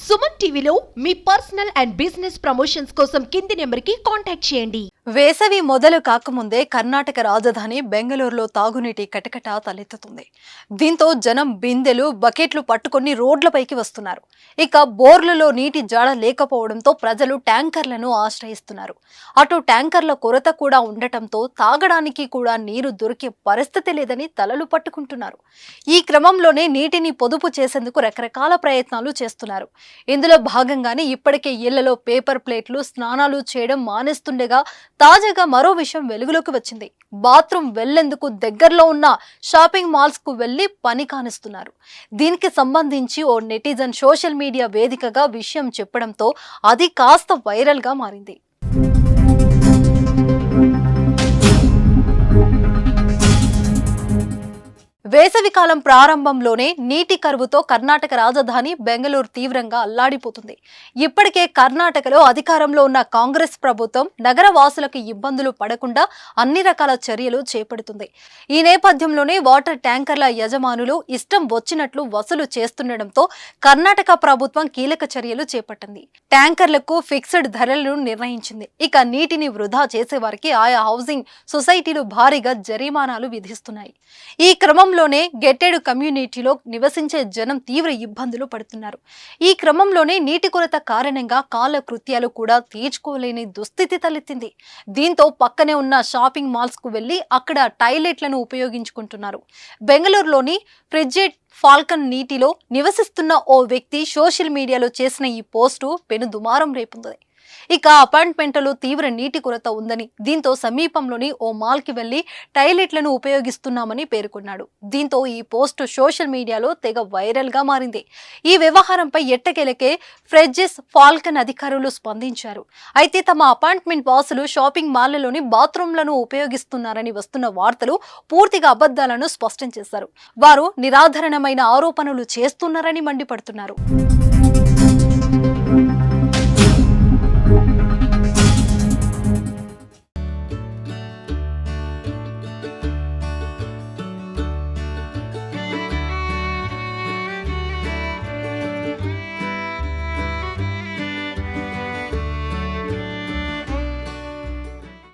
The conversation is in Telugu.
సుమన్ టీవీలో మీ పర్సనల్ అండ్ బిజినెస్ ప్రమోషన్స్ కోసం కింది నెంబర్కి కాంటాక్ట్ చేయండి. వేసవి మొదలు కాకముందే కర్ణాటక రాజధాని బెంగళూరులో తాగునీటి కటకట తలెత్తుతుంది. దీంతో జనం బిందెలు బకెట్లు పట్టుకొని రోడ్లపైకి వస్తున్నారు. ఇక బోర్లలో నీటి జాడ లేకపోవడంతో ప్రజలు ట్యాంకర్లను ఆశ్రయిస్తున్నారు. అటు ట్యాంకర్ల కొరత కూడా ఉండటంతో తాగడానికి కూడా నీరు దొరికే పరిస్థితి లేదని తలలు పట్టుకుంటున్నారు. ఈ క్రమంలోనే నీటిని పొదుపు చేసేందుకు రకరకాల ప్రయత్నాలు చేస్తున్నారు. ఇందులో భాగంగానే ఇప్పటికే ఇళ్లలో పేపర్ ప్లేట్లు స్నానాలు చేయడం మానేస్తుండగా తాజాగా మరో విషయం వెలుగులోకి వచ్చింది. బాత్రూమ్ వెళ్లేందుకు దగ్గరలో ఉన్న షాపింగ్ మాల్స్ కు వెళ్లి పని కానిస్తున్నారు. దీనికి సంబంధించి ఓ నెటిజన్ సోషల్ మీడియా వేదికగా విషయం చెప్పడంతో అది కాస్త వైరల్ గా మారింది. వేసవికాలం ప్రారంభంలోనే నీటి కరువుతో కర్ణాటక రాజధాని బెంగళూరు తీవ్రంగా అల్లాడిపోతుంది. ఇప్పటికే కర్ణాటకలో అధికారంలో ఉన్న కాంగ్రెస్ ప్రభుత్వం నగర వాసులకు ఇబ్బందులు పడకుండా అన్ని రకాల చర్యలు చేపడుతుంది. ఈ నేపథ్యంలోనే వాటర్ ట్యాంకర్ల యజమానులు ఇష్టం వచ్చినట్లు వసూలు చేస్తుండటంతో కర్ణాటక ప్రభుత్వం కీలక చర్యలు చేపట్టింది. ట్యాంకర్లకు ఫిక్స్డ్ ధరలను నిర్ణయించింది. ఇక నీటిని వృధా చేసే వారికి ఆయా హౌసింగ్ సొసైటీలు భారీగా జరిమానాలు విధిస్తున్నాయి. ఈ క్రమంలో గెట్టెడు కమ్యూనిటీలో నివసించే జనం తీవ్ర ఇబ్బందులు పడుతున్నారు. ఈ క్రమంలోనే నీటి కొరత కారణంగా కాల కృత్యాలు కూడా తీర్చుకోలేని దుస్థితి తలెత్తింది. దీంతో పక్కనే ఉన్న షాపింగ్ మాల్స్ కు వెళ్లి అక్కడ టాయిలెట్లను ఉపయోగించుకుంటున్నారు. బెంగళూరులోని ఫ్రిడ్జెట్ ఫాల్కన్ నీటిలో నివసిస్తున్న ఓ వ్యక్తి సోషల్ మీడియాలో చేసిన ఈ పోస్టు పెను దుమారం రేపుంది. ఇక అపార్ట్మెంట్లో తీవ్ర నీటి కొరత ఉందని, దీంతో సమీపంలోని ఓ మాల్ కి వెళ్లి టాయిలెట్లను ఉపయోగిస్తున్నామని పేర్కొన్నాడు. దీంతో ఈ పోస్ట్ సోషల్ మీడియాలో తెగ వైరల్ గా మారింది. ఈ వ్యవహారంపై ఎట్టకేలకే ఫ్రిడ్జెస్ ఫాల్కన్ అధికారులు స్పందించారు. అయితే తమ అపార్ట్మెంట్ వాసులు షాపింగ్ మాల్లోని బాత్రూంలను ఉపయోగిస్తున్నారని వస్తున్న వార్తలు పూర్తిగా అబద్ధాలను స్పష్టం చేశారు. వారు నిరాధారణమైన ఆరోపణలు చేస్తున్నారని మండిపడుతున్నారు.